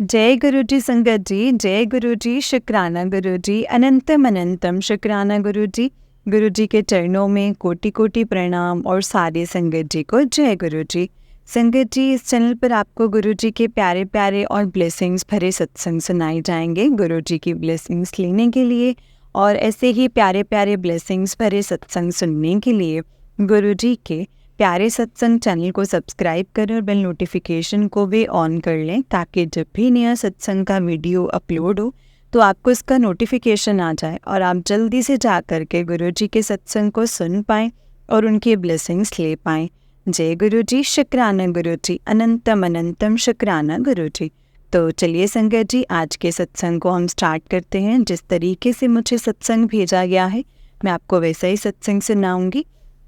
जय गुरु जी संगत जी, जय गुरु जी, शुक्राना गुरु जी, अनंतम अनंतम शुक्राना गुरु जी। गुरु जी के चरणों में कोटि कोटि प्रणाम और सारे संगत जी को जय गुरु जी। संगत जी, इस चैनल पर आपको गुरु जी के प्यारे प्यारे और ब्लेसिंग्स भरे सत्संग सुनाए जाएंगे। गुरु जी की ब्लेसिंग्स लेने के लिए और ऐसे ही प्यारे प्यारे ब्लेसिंग्स भरे सत्संग सुनने के लिए गुरु जी के प्यारे सत्संग चैनल को सब्सक्राइब करें और बेल नोटिफिकेशन को भी ऑन कर लें, ताकि जब भी नया सत्संग का वीडियो अपलोड हो तो आपको इसका नोटिफिकेशन आ जाए और आप जल्दी से जा कर के गुरु जी के सत्संग को सुन पाएँ और उनकी ब्लेसिंग्स ले पाएँ। जय गुरु जी, शुक्राना गुरु जी, अनंतम अनंतम शुक्राना गुरु जी। तो चलिए संगत जी, आज के सत्संग को हम स्टार्ट करते हैं। जिस तरीके से मुझे सत्संग भेजा गया है मैं आपको वैसा ही सत्संग सुनाऊंगी।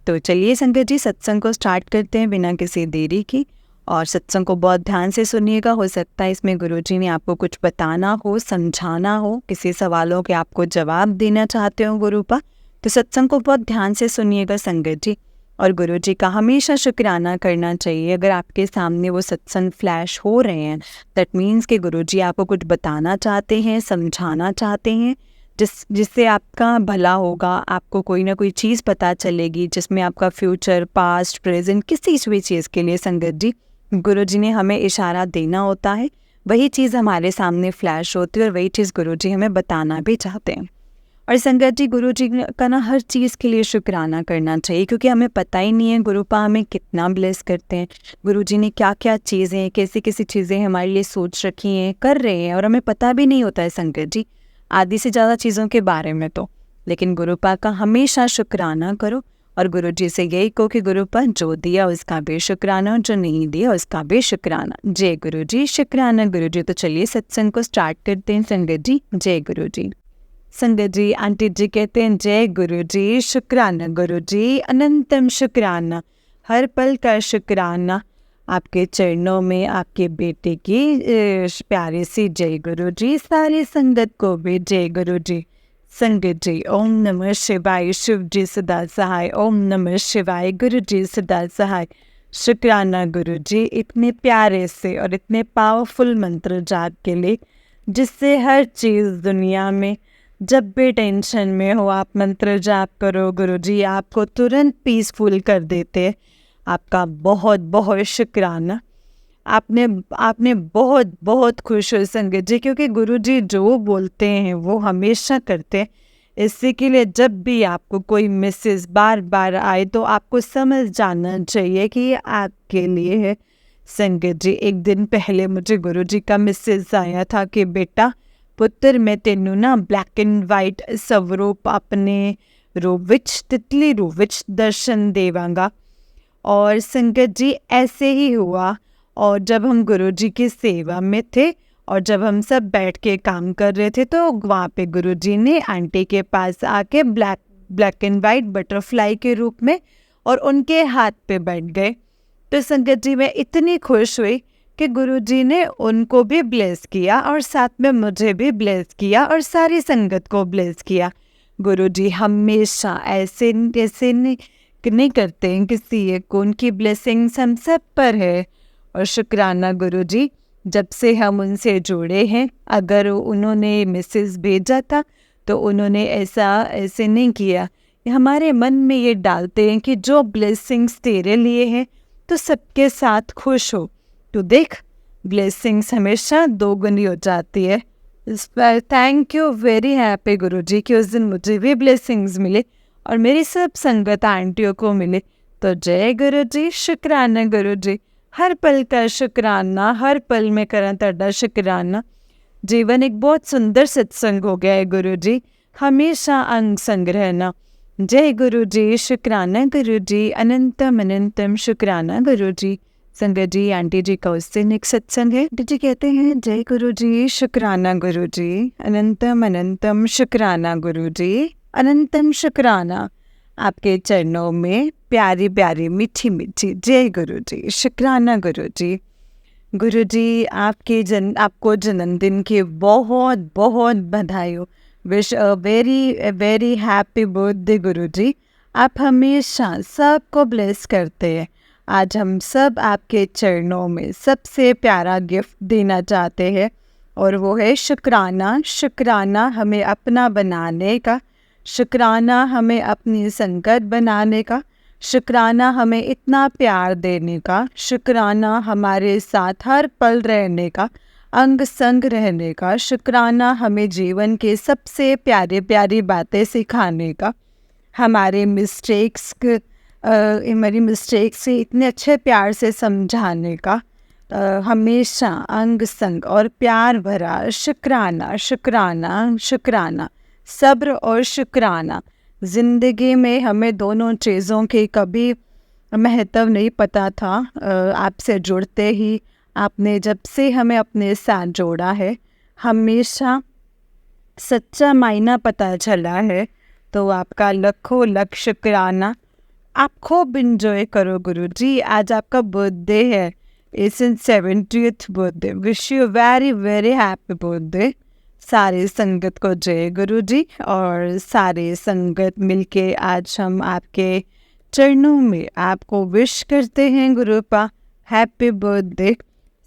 तो चलिए संगत जी, सत्संग को स्टार्ट करते हैं बिना किसी देरी की। और सत्संग को बहुत ध्यान से सुनिएगा। हो सकता है इसमें गुरुजी ने आपको कुछ बताना हो, समझाना हो, किसी सवालों के आपको जवाब देना चाहते हो गुरु पा, तो सत्संग को बहुत ध्यान से सुनिएगा संगत जी। और गुरुजी का हमेशा शुक्राना करना चाहिए। अगर आपके सामने वो सत्संग फ्लैश हो रहे हैं, दैट मीन्स कि गुरुजी आपको कुछ बताना चाहते हैं, समझाना चाहते हैं, जिससे आपका भला होगा। आपको कोई ना कोई चीज़ पता चलेगी जिसमें आपका फ्यूचर, पास्ट, प्रेजेंट, किसी भी चीज़ के लिए संगत जी गुरुजी ने हमें इशारा देना होता है। वही चीज़ हमारे सामने फ्लैश होती है और वही चीज़ गुरुजी हमें बताना भी चाहते हैं। और संगत जी, गुरुजी का ना हर चीज़ के लिए शुक्राना करना चाहिए, क्योंकि हमें पता ही नहीं है गुरुपा हमें कितना ब्लेस करते हैं। गुरुजी ने क्या क्या चीज़ें, कैसी कैसी चीज़ें हमारे लिए सोच रखी हैं, कर रहे हैं, और हमें पता भी नहीं होता है संगत जी आधी से ज़्यादा चीज़ों के बारे में तो। लेकिन गुरुपा का हमेशा शुक्राना करो और गुरुजी से यही कहो कि गुरुपा जो दिया उसका भी शुक्राना, जो नहीं दिया उसका भी शुक्राना। जय गुरु जी, शुक्राना गुरु जी। तो चलिए सत्संग को स्टार्ट करते हैं संगत जी। जय गुरु जी। संगत जी, आंटी जी कहते हैं जय गुरु जी, शुक्राना गुरु जी, अनंतम शुक्राना, हर पल का शुक्राना आपके चरणों में, आपके बेटे की प्यारी सी जय गुरु जी। सारी संगत को भी जय गुरु जी। संगत जी, ओम नमः शिवाय, शिव जी सदा सहाय, ओम नमः शिवाय, गुरु जी सदा सहाय। शुक्राना गुरु जी, इतने प्यारे से और इतने पावरफुल मंत्र जाप के लिए, जिससे हर चीज़ दुनिया में जब भी टेंशन में हो आप मंत्र जाप करो, गुरुजी आपको तुरंत पीसफुल कर देते। आपका बहुत बहुत शुक्राना। आपने बहुत बहुत खुश हो संगत जी, क्योंकि गुरुजी जो बोलते हैं वो हमेशा करते हैं। इसी के लिए जब भी आपको कोई मैसेज बार बार आए तो आपको समझ जाना चाहिए कि ये आपके लिए है। संगत जी, एक दिन पहले मुझे गुरुजी का मैसेज आया था कि बेटा पुत्र, मैं तेनू ना ब्लैक एंड वाइट स्वरूप अपने रूप विच, तितली रूप विच दर्शन देवांगा। और संगत जी ऐसे ही हुआ। और जब हम गुरुजी की सेवा में थे और जब हम सब बैठ के काम कर रहे थे, तो वहाँ पे गुरुजी ने आंटी के पास आके ब्लैक एंड वाइट बटरफ्लाई के रूप में और उनके हाथ पे बैठ गए। तो संगत जी, मैं इतनी खुश हुई कि गुरुजी ने उनको भी ब्लेस किया और साथ में मुझे भी ब्लेस किया और सारी संगत को ब्लेस किया। गुरुजी हमेशा ऐसे नहीं करते हैं किसी एक को, उनकी ब्लेसिंग्स हम सब पर है। और शुक्राना गुरुजी, जब से हम उनसे जुड़े हैं, अगर उन्होंने मैसेज भेजा था तो उन्होंने ऐसे नहीं किया। हमारे मन में ये डालते हैं कि जो ब्लेसिंग्स तेरे लिए हैं तो सबके साथ खुश हो, तो देख ब्लेसिंग्स हमेशा दोगुनी हो जाती है। इस पर थैंक यू, वेरी हैप्पी गुरुजी कि उस दिन मुझे भी ब्लेसिंग्स मिले और मेरी सब संगत आंटियों को मिले। तो जय गुरुजी, शुक्राना गुरुजी, हर पल का शुक्राना, हर पल में करा तुहाडा शुक्राना। जीवन एक बहुत सुंदर सत्संग हो गया है गुरुजी, हमेशा अंग संग रहना। जय गुरुजी, शुक्राना गुरुजी, अनंतम अनंतम शुक्राना गुरुजी। संगत जी, आंटी जी का उस दिन एक सत्संग है। जी कहते हैं जय गुरुजी, शुक्राना गुरुजी, अनंतम अनंतम शुक्राना गुरुजी, अनंतम शुक्राना आपके चरणों में, प्यारी प्यारी मीठी मीठी जय गुरुजी, शुक्राना गुरुजी। गुरुजी आपको जन्मदिन की बहुत बहुत बधाई हो। Wish a very happy birthday Guruji. आप हमेशा सबको ब्लेस करते हैं। आज हम सब आपके चरणों में सबसे प्यारा गिफ्ट देना चाहते हैं और वो है शुक्राना। शुक्राना हमें अपना बनाने का, शुक्राना हमें अपनी संगत बनाने का, शुक्राना हमें इतना प्यार देने का, शुक्राना हमारे साथ हर पल रहने का, अंग संग रहने का, शुक्राना हमें जीवन के सबसे प्यारे प्यारी बातें सिखाने का, हमारे हमारी मिस्टेक्स से इतने अच्छे प्यार से समझाने का, हमेशा अंग संग और प्यार भरा शुक्राना शुक्राना शुक्राना, सब्र और शुक्राना। ज़िंदगी में हमें दोनों चीज़ों के कभी महत्व नहीं पता था। आपसे जुड़ते ही आपने जब से हमें अपने साथ जोड़ा है, हमेशा सच्चा मायना पता चला है। तो आपका लखों लख शुक्राना। आप खूब इंजॉय करो गुरुजी। आज आपका बर्थडे है, it's in 70th birthday. Wish you very very happy birthday. सारे संगत को जय गुरुजी। और सारे संगत मिलके आज हम आपके चरणों में आपको विश करते हैं गुरुपा, हैप्पी बर्थडे।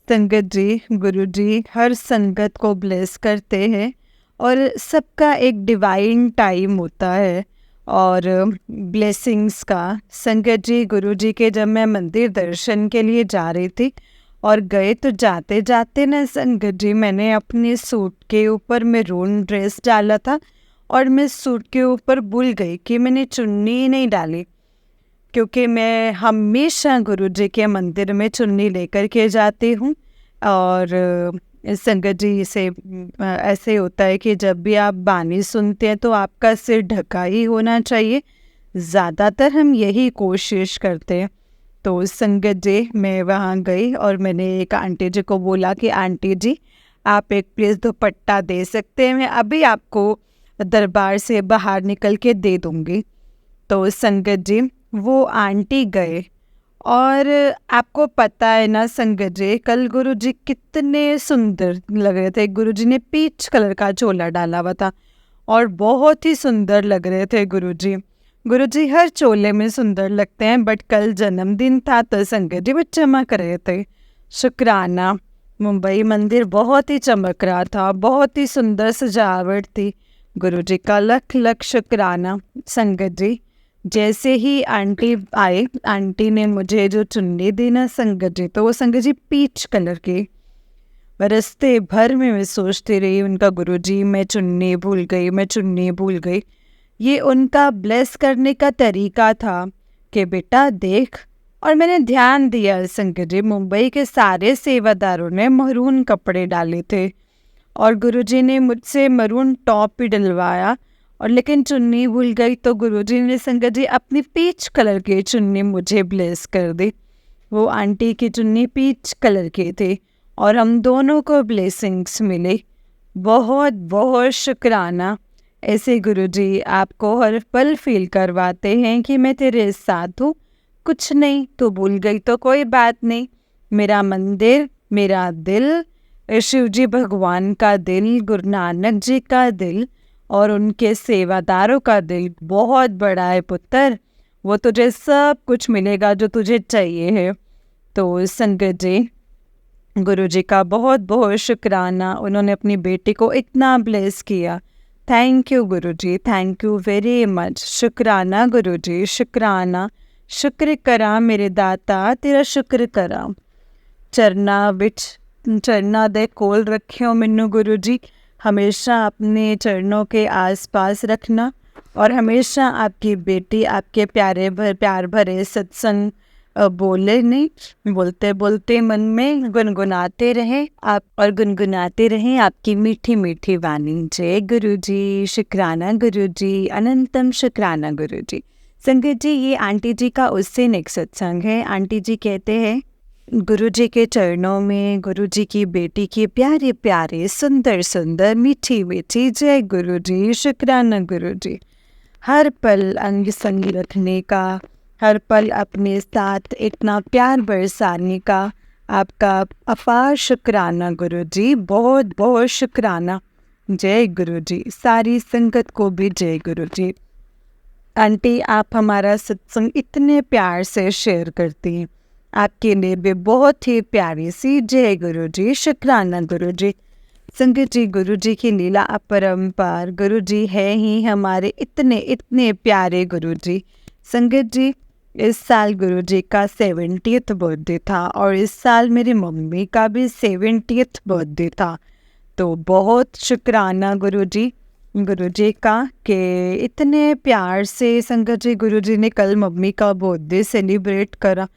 संगत जी, गुरुजी हर संगत को ब्लेस करते हैं और सबका एक डिवाइन टाइम होता है और ब्लेसिंग्स का। संगत जी, गुरुजी के जब मैं मंदिर दर्शन के लिए जा रही थी और गए तो जाते जाते ना संगत जी, मैंने अपने सूट के ऊपर मैरून ड्रेस डाला था और मैं सूट के ऊपर भूल गई कि मैंने चुन्नी नहीं डाली, क्योंकि मैं हमेशा गुरुजी के मंदिर में चुन्नी लेकर के जाती हूँ। और संगत जी से ऐसे होता है कि जब भी आप बानी सुनते हैं तो आपका सिर ढका ही होना चाहिए, ज़्यादातर हम यही कोशिश करते हैं। तो संगत जी, मैं वहाँ गई और मैंने एक आंटी जी को बोला कि आंटी जी आप एक प्लीज़ दुपट्टा दे सकते हैं, मैं अभी आपको दरबार से बाहर निकल के दे दूँगी। तो संगत जी, वो आंटी गए और आपको पता है ना संगत जी, कल गुरुजी कितने सुंदर लग रहे थे। गुरुजी ने पीच कलर का चोला डाला हुआ था और बहुत ही सुंदर लग रहे थे गुरुजी। गुरुजी हर चोले में सुंदर लगते हैं, बट कल जन्मदिन था तो संगत जी वो चमक रहे थे। शुक्राना। मुंबई मंदिर बहुत ही चमक रहा था, बहुत ही सुंदर सजावट थी। गुरुजी का लख लख शुक्राना। संगत जी, जैसे ही आंटी आए, आंटी ने मुझे जो चुन्नी दी ना संगत जी, तो वो संगत जी पीच कलर की। रास्ते भर में मैं सोचती रही उनका गुरुजी मैं चुन्नी भूल गई, मैं चुन्नी भूल गई। ये उनका ब्लेस करने का तरीका था कि बेटा देख। और मैंने ध्यान दिया संगत जी, मुंबई के सारे सेवादारों ने मरून कपड़े डाले थे और गुरुजी ने मुझसे मरून टॉप भी डलवाया, और लेकिन चुन्नी भूल गई। तो गुरुजी ने संगत जी अपनी पीच कलर की चुन्नी मुझे ब्लेस कर दी। वो आंटी की चुन्नी पीच कलर की थी और हम दोनों को ब्लेसिंग्स मिले। बहुत बहुत शुक्राना। ऐसे गुरुजी आपको हर पल फील करवाते हैं कि मैं तेरे साथ हूँ। कुछ नहीं तो भूल गई तो कोई बात नहीं। मेरा मंदिर, मेरा दिल, शिव जी भगवान का दिल, गुरु नानक जी का दिल और उनके सेवादारों का दिल बहुत बड़ा है पुत्र। वो तुझे सब कुछ मिलेगा जो तुझे चाहिए है। तो संगत जी, गुरु जी का बहुत बहुत शुक्राना। उन्होंने अपनी बेटी को इतना ब्लेस किया। Thank you Guru ji, thank you very much. शुक्राना गुरु जी, शुक्राना। शुक्र करा मेरे दाता, तेरा शुक्र करा। चरना दे कोल रखियो मैनू गुरु जी। हमेशा अपने चरणों के आसपास रखना और हमेशा आपकी बेटी आपके प्यार भरे सत्संग बोले नहीं, बोलते बोलते मन में गुनगुनाते रहें आप, और गुनगुनाते रहें आपकी मीठी मीठी वाणी। जय गुरु जी, शुक्राना गुरु जी, अनंतम शुक्राना गुरु जी। संगत जी, ये आंटी जी का उससे नेक्स्ट सत्संग है। आंटी जी कहते हैं, गुरु जी के चरणों में गुरु जी की बेटी की प्यारे प्यारे सुंदर सुंदर मीठी मीठी जय गुरु जी, शुक्राना गुरु जी। हर पल अंग संग रखने का, हर पल अपने साथ इतना प्यार बरसाने का आपका अपार शुक्राना गुरु जी। बहुत बहुत शुक्राना। जय गुरु जी। सारी संगत को भी जय गुरु जी। आंटी, आप हमारा सत्संग इतने प्यार से शेयर करती हैं, आपके लिए भी बहुत ही प्यारी सी जय गुरु जी, शुक्राना गुरु जी। संगत जी, गुरु जी की लीला अपरंपार। गुरु जी है ही हमारे इतने इतने प्यारे गुरु जी। संगत जी, इस साल गुरु जी का 70th बर्थडे था और इस साल मेरी मम्मी का भी 70th बर्थडे था। तो बहुत शुक्राना गुरु जी का कि इतने प्यार से संगत जी गुरु जी ने कल मम्मी का बर्थडे सेलिब्रेट करा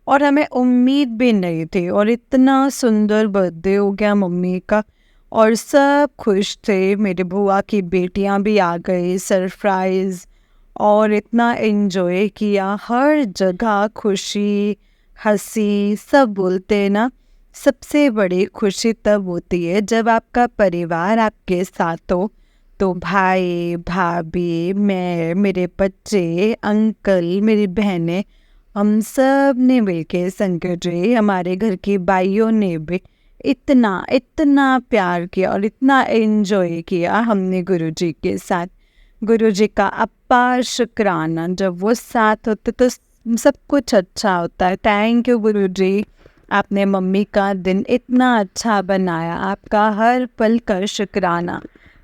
और हमें उम्मीद भी नहीं थी, और इतना सुंदर बर्थडे हो गया मम्मी का और सब खुश थे। मेरे बुआ की बेटियां भी आ गई, सरप्राइज़, और इतना एंजॉय किया। हर जगह खुशी, हंसी, सब बोलते हैं ना, सबसे बड़ी खुशी तब होती है जब आपका परिवार आपके साथ हो। तो भाई, भाभी, मैं, मेरे बच्चे, अंकल, मेरी बहनें, हम सब ने मिलके संकट जी, हमारे घर की बाइयों ने भी इतना इतना प्यार किया और इतना एंजॉय किया हमने गुरुजी के साथ। गुरुजी का अपार शुक्राना, जब वो साथ होते तो सब कुछ अच्छा होता है। थैंक यू गुरुजी, आपने मम्मी का दिन इतना अच्छा बनाया। आपका हर पल का शुक्राना।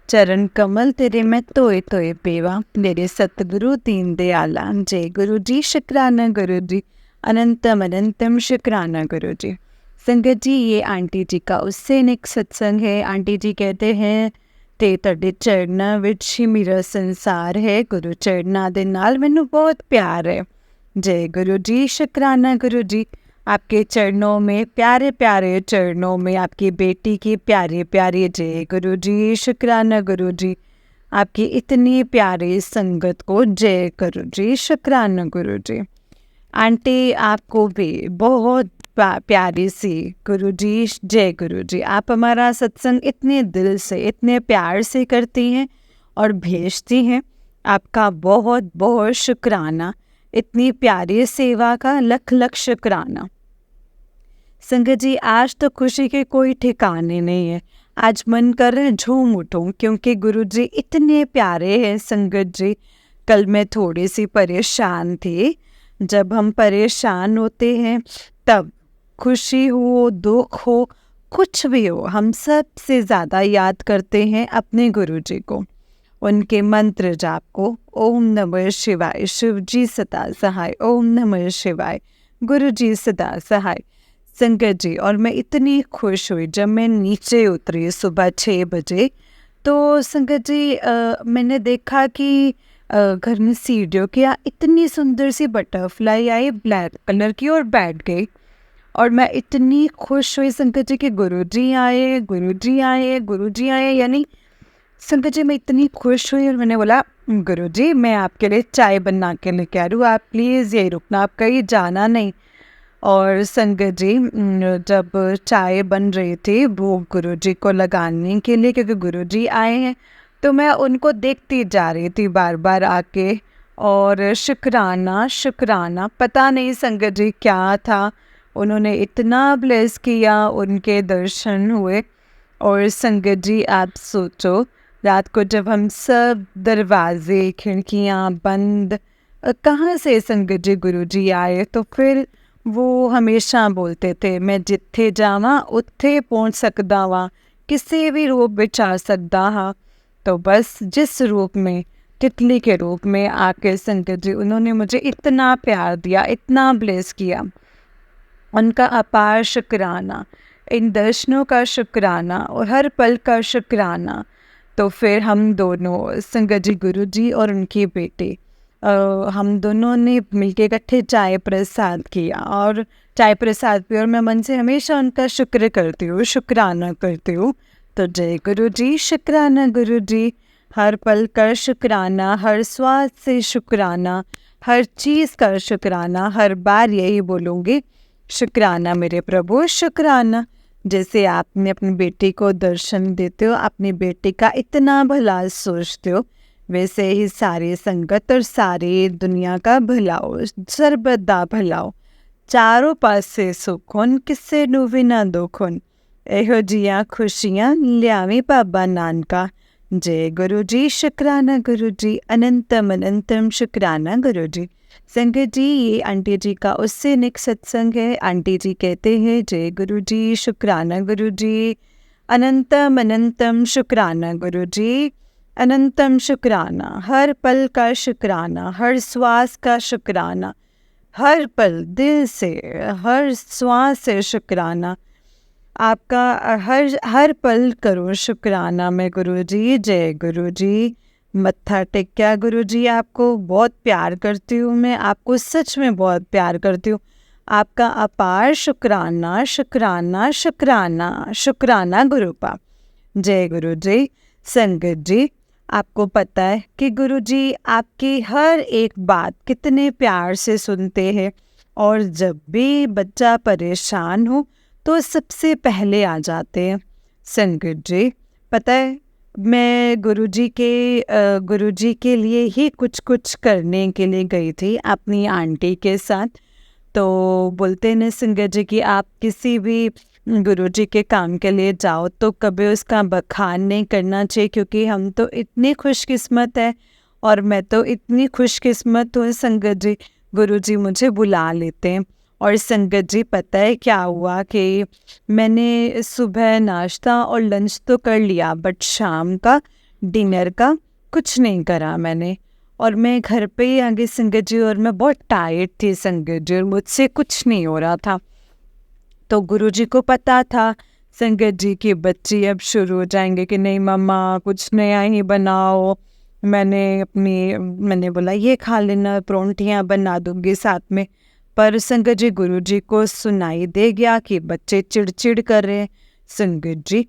चरण कमल तेरे मैं तोए तोए पेवा, मेरे सतगुरु दीन दयाला। जय गुरु जी, शुक्राना गुरु जी, अनंतम अनंतम शुक्राना गुरु जी। संगत जी, ये आंटी जी का उससे एक सत्संग है। आंटी जी कहते हैं, ते तड़े चरणा विच ही मेरा संसार है, गुरु चरणा दे नाल मैनू बहुत प्यार है। जय गुरु जी, शुक्राना गुरु जी, आपके चरणों में, प्यारे प्यारे चरणों में, आपकी बेटी की प्यारे प्यारे जय गुरु जी, शुक्राना गुरु जी, आपकी इतनी प्यारी संगत को जय गुरु जी, शुक्राना गुरु जी। आंटी, आपको भी बहुत प्यारी सी गुरु जी, जय गुरु जी। आप हमारा सत्संग इतने दिल से, इतने प्यार से करती हैं और भेजती हैं। आपका बहुत बहुत शुक्राना। इतनी प्यारी सेवा का लख लख शुक्राना। संगत जी, आज तो खुशी के कोई ठिकाने नहीं है। आज मन कर रहे झूम उठूं, क्योंकि गुरु जी इतने प्यारे हैं। संगत जी, कल मैं थोड़ी सी परेशान थी। जब हम परेशान होते हैं, तब खुशी हो, दुख हो, कुछ भी हो, हम सबसे ज़्यादा याद करते हैं अपने गुरु जी को, उनके मंत्र जाप को। ओम नमः शिवाय, शिव जी सदा सहाय। ओम नमः शिवाय, गुरु जी सदा सहाय। संगत जी, और मैं इतनी खुश हुई जब मैं नीचे उतरी सुबह 6 बजे। तो संगत जी, मैंने देखा कि घर में सीढ़ियों के यहाँ इतनी सुंदर सी बटरफ्लाई आई ब्लैक कलर की और बैठ गई। और मैं इतनी खुश हुई संगत जी कि गुरुजी आए, गुरुजी आए, गुरुजी आए। यानी संगत जी, मैं इतनी खुश हुई और मैंने बोला, गुरुजी, मैं आपके लिए चाय बना के लेके आ रही हूँ, आप प्लीज़ यही रुकना, आप कहीं जाना नहीं। और संगत जी, जब चाय बन रही थी वो गुरुजी को लगाने के लिए, क्योंकि गुरुजी आए हैं, तो मैं उनको देखती जा रही थी बार बार आके। और शुक्राना शुक्राना, पता नहीं संगत जी क्या था, उन्होंने इतना ब्लेस किया, उनके दर्शन हुए। और संगत जी, आप सोचो, रात को जब हम सब दरवाजे खिड़कियाँ बंद, कहाँ से संगत जी गुरुजी आए। तो फिर वो हमेशा बोलते थे, मैं जिथे जावा उत्थे पहुँच सकदा वा, किसी भी रूप विच आ सकदा हा। तो बस जिस रूप में, तितली के रूप में आके संगत जी, उन्होंने मुझे इतना प्यार दिया, इतना ब्लेस किया। उनका अपार शुक्राना, इन दर्शनों का शुक्राना और हर पल का शुक्राना। तो फिर हम दोनों, संगत जी, गुरु जी और उनकी बेटी, हम दोनों ने मिलके इकट्ठे चाय प्रसाद किया और चाय प्रसाद पी, और मैं मन से हमेशा उनका शुक्र करती हूँ, शुक्राना करती हूँ। तो जय गुरु जी, शुक्राना गुरु जी, हर पल का शुक्राना, हर स्वाद से शुक्राना, हर चीज़ का शुक्राना। हर बार यही बोलूँगी, शुक्राना मेरे प्रभु, शुक्राना। जैसे आपने अपनी बेटी को दर्शन देते हो, अपनी बेटी का इतना भला सोचते हो, वैसे ही सारी संगत और सारी दुनिया का भला हो, सर्वदा भला हो। चारों पासे सुख होन, किसे नू भी ना दुख होन। एहो जिया खुशियाँ लियावी बाबा नानका। जय गुरु जी, शुक्राना गुरु जी, अनंतम अनंतम शुक्राना गुरु जी। संगत जी, ये आंटी जी का उससे नेक्स्ट सत्संग है। आंटी जी कहते हैं, जय गुरु जी, शुक्राना गुरु जी, अनंतम अनंतम शुक्राना गुरु जी, अनंतम शुक्राना, हर पल का शुक्राना, हर श्वास का शुक्राना, हर पल दिल से, हर श्वास से शुक्राना आपका। हर हर पल करो शुक्राना मैं गुरु जी। जय गुरु जी। मत्था टेक्या गुरु जी, आपको बहुत प्यार करती हूँ मैं, आपको सच में बहुत प्यार करती हूँ। आपका अपार शुक्राना शुक्राना शुक्राना शुक्राना गुरुपा। जय गुरु जी। संगत जी, आपको पता है कि गुरु जी आपकी हर एक बात कितने प्यार से सुनते हैं, और जब भी बच्चा परेशान हो तो सबसे पहले आ जाते हैं। संगत जी, पता है मैं गुरुजी के लिए ही कुछ करने के लिए गई थी अपनी आंटी के साथ। तो बोलते हैं संगत जी कि आप किसी भी गुरुजी के काम के लिए जाओ तो कभी उसका बखान नहीं करना चाहिए, क्योंकि हम तो इतने खुशकिस्मत है, और मैं तो इतनी खुशकिस्मत हूँ संगत जी, गुरुजी मुझे बुला लेते हैं। और संगत जी, पता है क्या हुआ कि मैंने सुबह नाश्ता और लंच तो कर लिया, बट शाम का डिनर का कुछ नहीं करा मैंने। और मैं घर पे ही आ गई संगत जी, और मैं बहुत टायर्ड थी संगत जी, और मुझसे कुछ नहीं हो रहा था। तो गुरुजी को पता था संगत जी की बच्ची अब शुरू हो जाएंगे कि नहीं मम्मा कुछ नया ही बनाओ। मैंने बोला ये खा लेना, परोंठियाँ बना दूंगी साथ में। पर संगत जी, गुरुजी को सुनाई दे गया कि बच्चे चिड़चिड़ कर रहे हैं। संगत जी,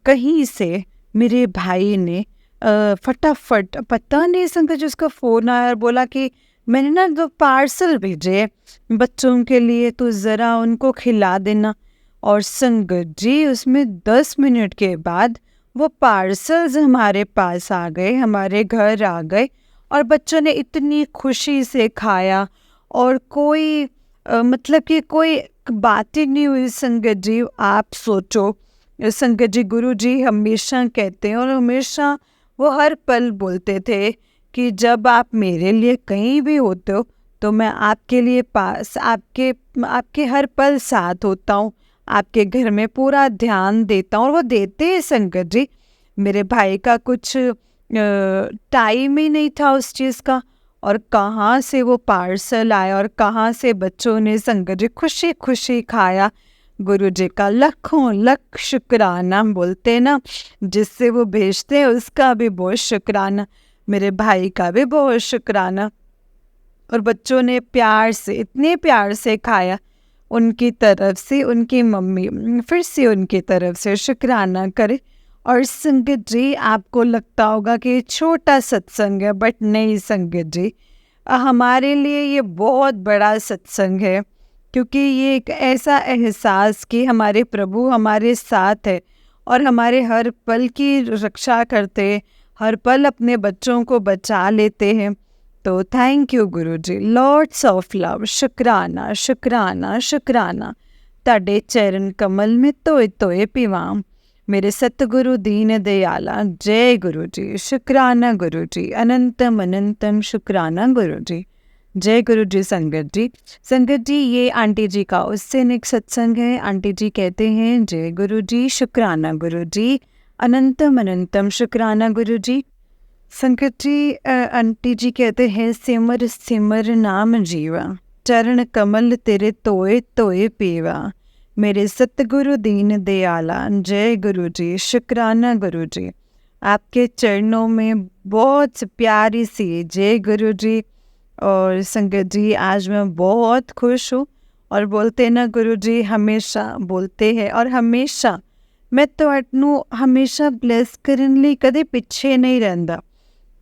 कहीं से मेरे भाई ने फटाफट, पता नहीं संगत जी, उसका फ़ोन आया और बोला कि मैंने ना 2 पार्सल भेजे बच्चों के लिए, तो ज़रा उनको खिला देना। और संगत जी, उसमें 10 मिनट के बाद वो पार्सल्स हमारे पास आ गए, हमारे घर आ गए, और बच्चों ने इतनी खुशी से खाया, और कोई मतलब कि कोई बात ही नहीं हुई संगत जी। आप सोचो संगत जी, गुरु जी हमेशा कहते हैं, और हमेशा वो हर पल बोलते थे कि जब आप मेरे लिए कहीं भी होते हो तो मैं आपके लिए पास, आपके हर पल साथ होता हूँ, आपके घर में पूरा ध्यान देता हूँ। और वो देते हैं संगत जी। मेरे भाई का कुछ टाइम ही नहीं था उस चीज़ का, और कहाँ से वो पार्सल आया, और कहाँ से बच्चों ने संगत जी खुशी खुशी खाया। गुरु जी का लाखों लाख शुक्राना, बोलते ना जिससे वो भेजते हैं उसका भी बहुत शुक्राना, मेरे भाई का भी बहुत शुक्राना। और बच्चों ने प्यार से, इतने प्यार से खाया, उनकी तरफ से उनकी मम्मी फिर से उनकी तरफ से शुक्राना करे। और संगत जी, आपको लगता होगा कि छोटा सत्संग है, बट नहीं संगत जी, हमारे लिए ये बहुत बड़ा सत्संग है, क्योंकि ये एक ऐसा एहसास कि हमारे प्रभु हमारे साथ है, और हमारे हर पल की रक्षा करते हैं, हर पल अपने बच्चों को बचा लेते हैं। तो thank you Guru ji, Lord's of love, शुक्राना शुक्राना शुक्राना। ताडे चरण कमल में तोए तोए पिवाम, मेरे सतगुरु दीन दयाला। जय गुरु जी। शुक्राना गुरु जी, अनंतम अनंतम शुक्राना गुरु जी। जय गुरु जी। संगत जी, संगत जी, ये आंटी जी का उससे नेक्स्ट सत्संग है। आंटी जी कहते हैं, जय गुरु जी, शुक्राना गुरु जी, अनंतम अनंतम शुक्राना गुरु जी। संगत जी, आंटी जी कहते हैं, सिमर सिमर नाम जीवा, चरण कमल तेरे तोए तोए पीवा, मेरे सतगुरु दीन दयाला। जय गुरु जी। शुक्राना गुरु जी, आपके चरणों में बहुत प्यारी सी जय गुरु जी। और संगत जी, आज मैं बहुत खुश हूँ, और बोलते ना गुरु जी हमेशा बोलते हैं, और हमेशा मैं ਤੁਹਾਨੂੰ हमेशा ब्लैस करन ਲਈ कदे पिछे नहीं रहंदा,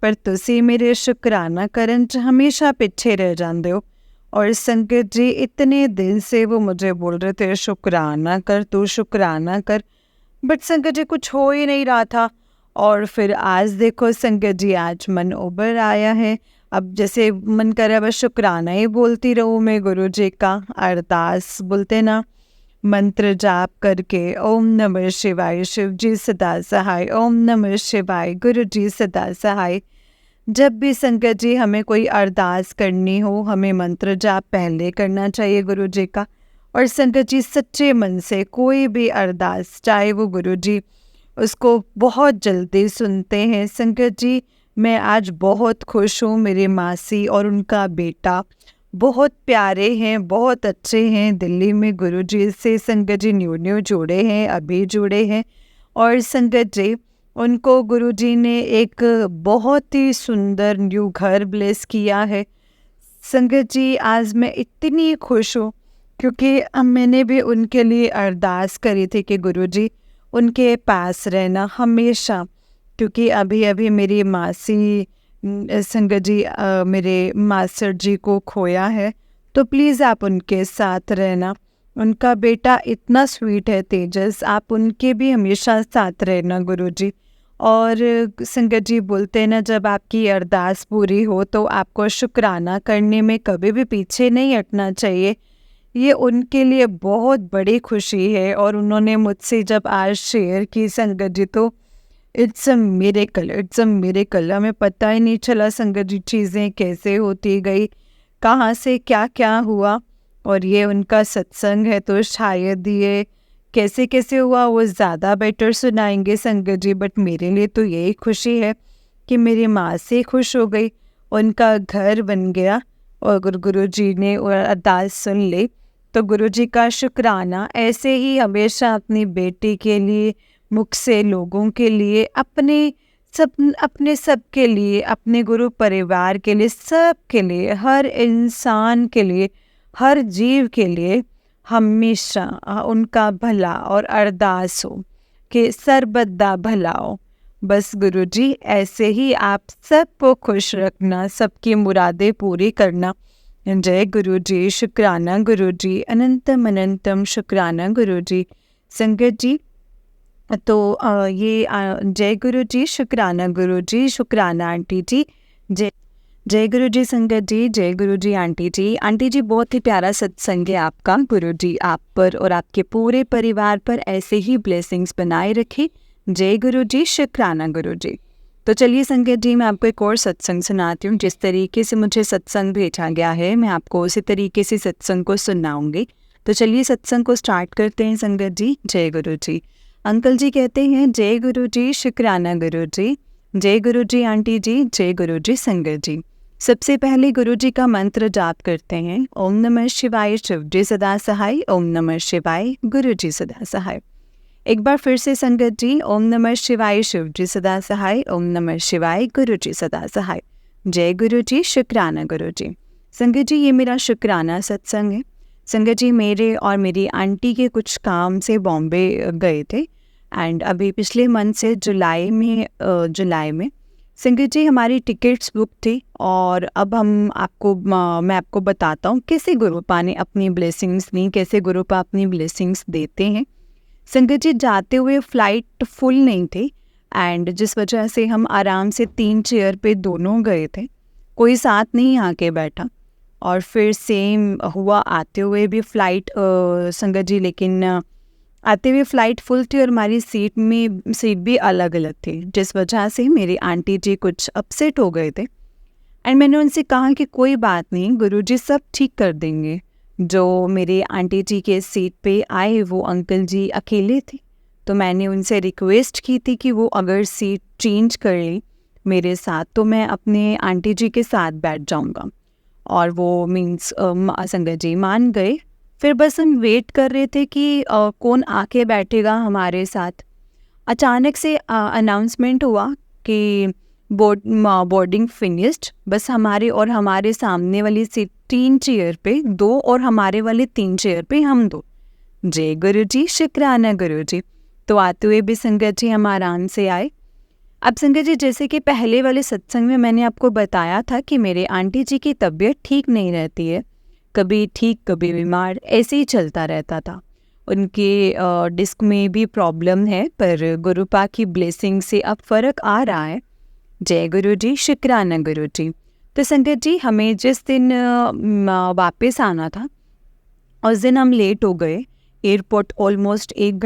पर तुसी मेरे शुक्राना करन च हमेशा पीछे रह जाते हो। और संगत जी, इतने दिन से वो मुझे बोल रहे थे शुक्राना कर, तू शुक्राना कर, बट संगत जी कुछ हो ही नहीं रहा था। और फिर आज देखो संगत जी, आज मन उबर आया है। अब जैसे मन करे बस शुक्राना ही बोलती रहूँ मैं गुरु जी का। अरदास बोलते ना, मंत्र जाप करके, ओम नमः शिवाय, शिव जी सदा सहाय, ओम नमः शिवाय, गुरु जी सदा सहाय। जब भी संगत जी हमें कोई अरदास करनी हो, हमें मंत्र जाप पहले करना चाहिए गुरु जी का। और संगत जी, सच्चे मन से कोई भी अरदास, चाहे वो गुरु जी उसको बहुत जल्दी सुनते हैं। संगत जी, मैं आज बहुत खुश हूँ। मेरे मासी और उनका बेटा बहुत प्यारे हैं, बहुत अच्छे हैं। दिल्ली में गुरुजी से संगत जी न्यू जुड़े हैं, अभी जुड़े हैं। और संगत जी, उनको गुरुजी ने एक बहुत ही सुंदर न्यू घर ब्लेस किया है। संगत जी, आज मैं इतनी खुश हूँ क्योंकि मैंने भी उनके लिए अरदास करी थी कि गुरुजी उनके पास रहना हमेशा, क्योंकि अभी अभी मेरी मासी संगत जी मेरे मास्टर जी को खोया है, तो प्लीज़ आप उनके साथ रहना। उनका बेटा इतना स्वीट है तेजस, आप उनके भी हमेशा साथ रहना गुरुजी। और संगत जी बोलते हैं ना, जब आपकी अरदास पूरी हो तो आपको शुक्राना करने में कभी भी पीछे नहीं हटना चाहिए। ये उनके लिए बहुत बड़ी खुशी है। और उन्होंने मुझसे जब आज शेयर की संगत जी, तो it's a miracle, it's a miracle. हमें पता ही नहीं चला संगत जी चीज़ें कैसे होती गई, कहाँ से क्या क्या हुआ। और ये उनका सत्संग है तो शायद ये कैसे कैसे हुआ वो ज़्यादा बेटर सुनाएंगे संगत जी। बट मेरे लिए तो यही खुशी है कि मेरी माँ से खुश हो गई, उनका घर बन गया और गुरु जी ने अरदास सुन ली। तो गुरु जी का शुक्राना ऐसे ही हमेशा अपनी बेटी के लिए, मुख से लोगों के लिए, अपने सब के लिए, अपने गुरु परिवार के लिए, सब के लिए, हर इंसान के लिए, हर जीव के लिए हमेशा उनका भला और अरदास हो कि सर्वदा भला हो। बस गुरुजी ऐसे ही आप सबको खुश रखना, सबकी मुरादें पूरी करना। जय गुरुजी, शुक्राना गुरुजी, अनंतम अनंतम शुक्राना गुरुजी। संगत जी, तो जय गुरुजी, शुक्राना गुरुजी, शुक्राना आंटी जी। जय जय गुरुजी संगत जी, जय गुरुजी आंटी जी। आंटी जी, बहुत ही प्यारा सत्संग है आपका। गुरुजी आप पर और आपके पूरे परिवार पर ऐसे ही ब्लेसिंग्स बनाए रखे। जय गुरुजी, शुक्राना गुरुजी। तो चलिए संगत जी, मैं आपको एक और सत्संग सुनाती हूँ। जिस तरीके से मुझे सत्संग भेजा गया है, मैं आपको उसी तरीके से सत्संग को सुनाऊंगी। तो चलिए सत्संग को स्टार्ट करते हैं संगत जी। जय गुरुजी। अंकल जी कहते हैं, जय गुरुजी, शुक्राना गुरुजी। जय गुरुजी आंटी जी, जय गुरुजी संगत जी। सबसे पहले गुरुजी का मंत्र जाप करते हैं। ओम नमः शिवाय, शिव जी सदा सहाय। ओम नमः शिवाय, गुरुजी सदा सहाय। एक बार फिर से संगत जी, ओम नमः शिवाय, शिव जी सदा सहाय। ओम नमः शिवाय, गुरुजी सदा सहाय। जय गुरुजी, शुक्राना गुरुजी। संगत जी, ये मेरा शुक्राना सत्संग है। संगत जी, मेरे और मेरी आंटी के कुछ काम से बॉम्बे गए थे एंड अभी पिछले मंथ से जुलाई में संगत जी हमारी टिकट्स बुक थी। और अब मैं आपको बताता हूँ कैसे गुरुपा ने अपनी ब्लेसिंग्स दी, कैसे गुरुपा अपनी ब्लेसिंग्स देते हैं। संगत जी, जाते हुए फ़्लाइट फुल नहीं थी एंड जिस वजह से हम आराम से 3 चेयर पे दोनों गए थे, कोई साथ नहीं आके बैठा। और फिर सेम हुआ आते हुए भी फ़्लाइट संगत जी, लेकिन आते हुए फ़्लाइट फुल थी और हमारी सीट भी अलग अलग थी, जिस वजह से मेरी आंटी जी कुछ अपसेट हो गए थे। एंड मैंने उनसे कहा कि कोई बात नहीं, गुरुजी सब ठीक कर देंगे। जो मेरे आंटी जी के सीट पे आए वो अंकल जी अकेले थे, तो मैंने उनसे रिक्वेस्ट की थी कि वो अगर सीट चेंज कर लें मेरे साथ तो मैं अपने आंटी जी के साथ बैठ जाऊंगा। और वो संगत जी मान गए। फिर बस हम वेट कर रहे थे कि कौन आके बैठेगा हमारे साथ। अचानक से अनाउंसमेंट हुआ कि बोर्डिंग फिनिश्ड। बस हमारे सामने वाली सीट 3 चेयर पे 2 और हमारे वाले 3 चेयर पे हम 2। जय गुरुजी, शुक्राना गुरुजी। तो आते हुए भी संगत जी हम आराम से आए। अब संगत जी, जैसे कि पहले वाले सत्संग में मैंने आपको बताया था कि मेरे आंटी जी की तबीयत ठीक नहीं रहती है, कभी ठीक कभी बीमार, ऐसे ही चलता रहता था। उनके डिस्क में भी प्रॉब्लम है, पर गुरुपा की ब्लेसिंग से अब फ़र्क आ रहा है। जय गुरुजी, शुक्राना गुरुजी। तो संगत जी, हमें जिस दिन वापस आना था उस दिन हम लेट हो गए एयरपोर्ट। ऑलमोस्ट 1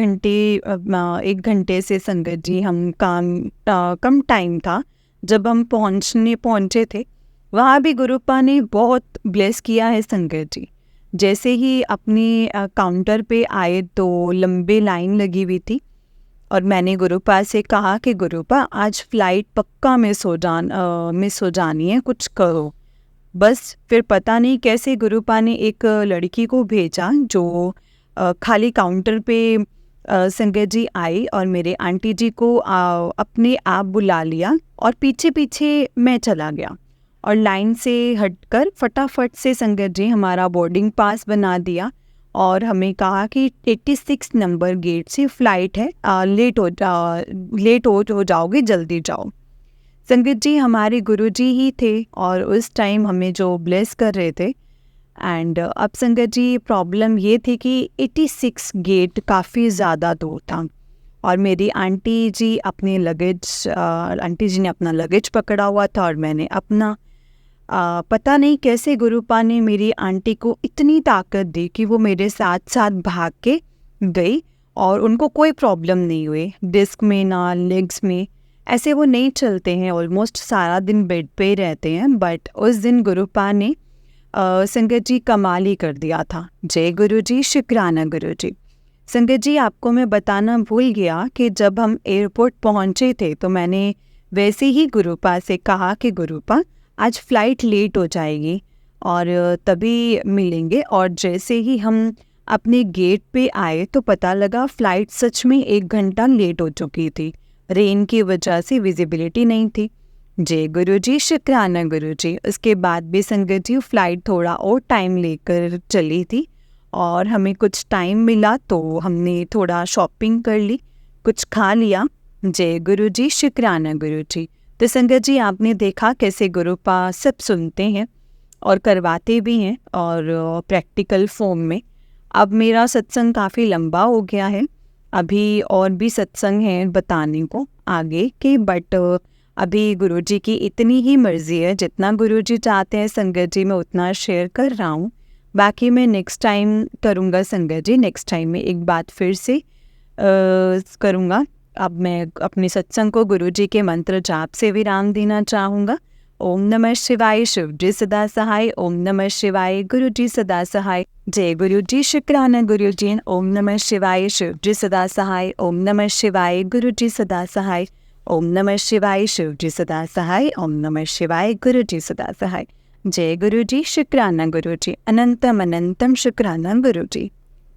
घंटे से संगत जी हम कम टाइम था जब हम पहुँचे थे। वहाँ भी गुरुपा ने बहुत ब्लेस किया है संगत जी। जैसे ही अपनी काउंटर पे आए तो लंबी लाइन लगी हुई थी और मैंने गुरुपा से कहा कि गुरुपा आज फ्लाइट पक्का मिस हो जानी है, कुछ करो। बस फिर पता नहीं कैसे गुरुपा ने एक लड़की को भेजा जो खाली काउंटर पे संगत जी आई और मेरे आंटी जी को अपने आप बुला लिया और पीछे पीछे मैं चला गया और लाइन से हटकर फटाफट से संगत जी हमारा बोर्डिंग पास बना दिया और हमें कहा कि 86 नंबर गेट से फ़्लाइट है, लेट हो जाओगे, जल्दी जाओ। संगत जी हमारे गुरुजी ही थे और उस टाइम हमें जो ब्लेस कर रहे थे। एंड अब संगत जी प्रॉब्लम ये थी कि 86 गेट काफ़ी ज़्यादा दूर था और मेरी आंटी जी ने अपना लगेज पकड़ा हुआ था और मैंने अपना। पता नहीं कैसे गुरुपा ने मेरी आंटी को इतनी ताकत दी कि वो मेरे साथ साथ भाग के गई और उनको कोई प्रॉब्लम नहीं हुई, डिस्क में ना लेग्स में। ऐसे वो नहीं चलते हैं, ऑलमोस्ट सारा दिन बेड पे ही रहते हैं। बट उस दिन गुरुपा ने संगत जी कमाल ही कर दिया था। जय गुरु जी, शुक्राना गुरु जी। संगत जी आपको मैं बताना भूल गया कि जब हम एयरपोर्ट पहुंचे थे तो मैंने वैसे ही गुरुपा से कहा कि गुरुपा आज फ़्लाइट लेट हो जाएगी और तभी मिलेंगे। और जैसे ही हम अपने गेट पे आए तो पता लगा फ़्लाइट सच में 1 घंटा लेट हो चुकी थी। रेन की वजह से विजिबिलिटी नहीं थी। जय गुरु जी, शुक्राना गुरु जी। उसके बाद भी संगत जी फ़्लाइट थोड़ा और टाइम लेकर चली थी और हमें कुछ टाइम मिला तो हमने थोड़ा शॉपिंग कर ली, कुछ खा लिया। जय गुरु जी, शुक्राना गुरु जी। तो संगत जी आपने देखा कैसे गुरुपा सब सुनते हैं और करवाते भी हैं और प्रैक्टिकल फॉर्म में। अब मेरा सत्संग काफ़ी लंबा हो गया है, अभी और भी सत्संग हैं बताने को आगे के, बट अभी गुरुजी की इतनी ही मर्ज़ी है, जितना गुरुजी चाहते हैं संगत जी मैं उतना शेयर कर रहा हूँ। बाकी मैं नेक्स्ट टाइम करूँगा संगत जी, नेक्स्ट टाइम में एक बात फिर से करूँगा। अब मैं अपने सत्संग को गुरुजी के मंत्र जाप से विराम देना चाहूँगा। ओम नमः शिवाय, शिव जी सदा सहाय। ओम नमः शिवाय, गुरु जी सदा सहाय। जय गुरु जी, शुक्राना गुरु जी। ओम नमः शिवाय, शिव जी सदा सहाय। ओम नमः शिवाय, गुरु जी सदा सहाय। ओम नमः शिवाय, शिव जी सदा सहाय। ओम नमः शिवाय, गुरु जी सदा सहाय। जय गुरु जी, शुक्राना गुरु जी। अनंतम अनंतम शुक्राना गुरु जी।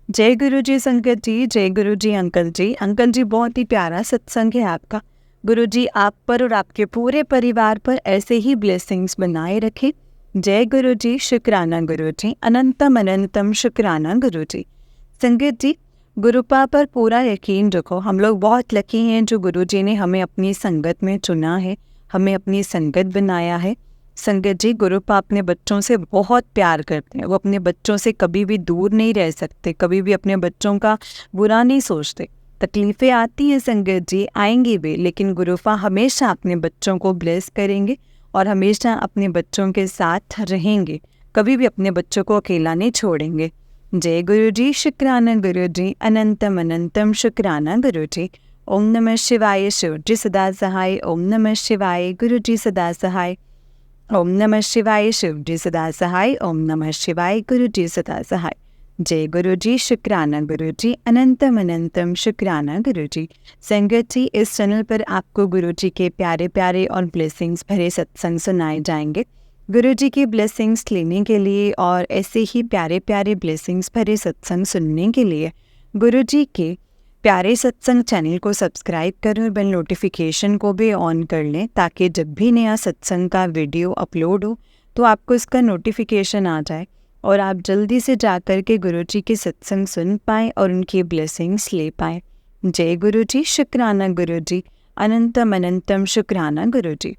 जय गुरु जी संगत जी, जय गुरु जी अंकल जी। अंकल जी बहुत ही प्यारा सत्संग है आपका। गुरु जी आप पर और आपके पूरे परिवार पर ऐसे ही ब्लेसिंग्स बनाए रखें। जय गुरु जी, शुक्राना गुरु जी। अनंतम अनंतम शुक्राना गुरु जी। संगत जी गुरुपा पर पूरा यकीन रखो, हम लोग बहुत लकी हैं जो गुरु जी ने हमें अपनी संगत में चुना है, हमें अपनी संगत बनाया है। संगत जी गुरुपा अपने बच्चों से बहुत प्यार करते हैं, वो अपने बच्चों से कभी भी दूर नहीं रह सकते, कभी भी अपने बच्चों का बुरा नहीं सोचते। तकलीफ़ें आती हैं संगत जी, आएंगी भी, लेकिन गुरुपा हमेशा अपने बच्चों को ब्लेस करेंगे और हमेशा अपने बच्चों के साथ रहेंगे, कभी भी अपने बच्चों को अकेला नहीं छोड़ेंगे। जय गुरु जी, शुक्राना गुरु जी। अनंतम अनंतम शुक्राना गुरु जी। ओम नमः शिवाय, शिव जी सदा सहाय। ओम नमः शिवाय, गुरु जी सदा सहाय। ओम नमः शिवाय, शिव जी सदा सहाय। ओम नमः शिवाय, गुरु जी सदा सहाय। जय गुरु जी, शुक्राना गुरु जी। अनंतम अनंतम शुक्राना गुरु जी। संगत जी इस चैनल पर आपको गुरु जी के प्यारे प्यारे और ब्लेसिंग्स भरे सत्संग सुनाए जाएंगे। गुरु जी की ब्लेसिंग्स लेने के लिए और ऐसे ही प्यारे प्यारे ब्लेसिंग्स भरे सत्संग सुनने के लिए गुरु जी के प्यारे सत्संग चैनल को सब्सक्राइब करें और बेल नोटिफिकेशन को भी ऑन कर लें, ताकि जब भी नया सत्संग का वीडियो अपलोड हो तो आपको इसका नोटिफिकेशन आ जाए और आप जल्दी से जाकर के गुरु जी के सत्संग सुन पाएँ और उनकी ब्लेसिंग्स ले पाएँ। जय गुरु जी, शुक्राना गुरु जी। अनंतम अनंतम शुक्राना गुरु जी।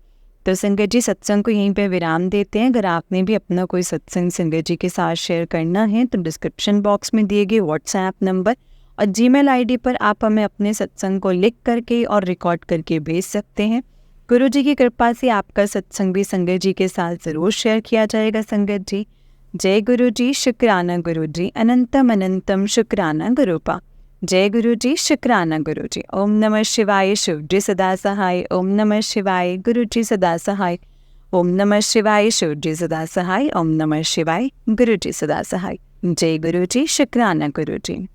तो संगत जी सत्संग को यहीं पे विराम देते हैं। अगर आपने भी अपना कोई सत्संग संगत जी के साथ शेयर करना है तो डिस्क्रिप्शन बॉक्स में दिए गए व्हाट्सएप नंबर और जीमेल आईडी पर आप हमें अपने सत्संग को लिख करके और रिकॉर्ड करके भेज सकते हैं। गुरु जी की कृपा से आपका सत्संग भी संगत जी के साथ ज़रूर शेयर किया जाएगा संगत जी। जय गुरु जी, शुक्राना गुरु जी। अनंतम अनंतम शुक्राना गुरुपा। जय गुरु जी, शुक्राना गुरु जी। ओम नमः शिवाय, शिव जी सदा सहाय। ओम नमः शिवाय, गुरु जी सदा सहाय। ओम नमः शिवाय, शिव जी सदा सहाय। ओम नमः शिवाय, गुरु जी सदा सहाय। जय गुरु जी, शुक्राना गुरु जी।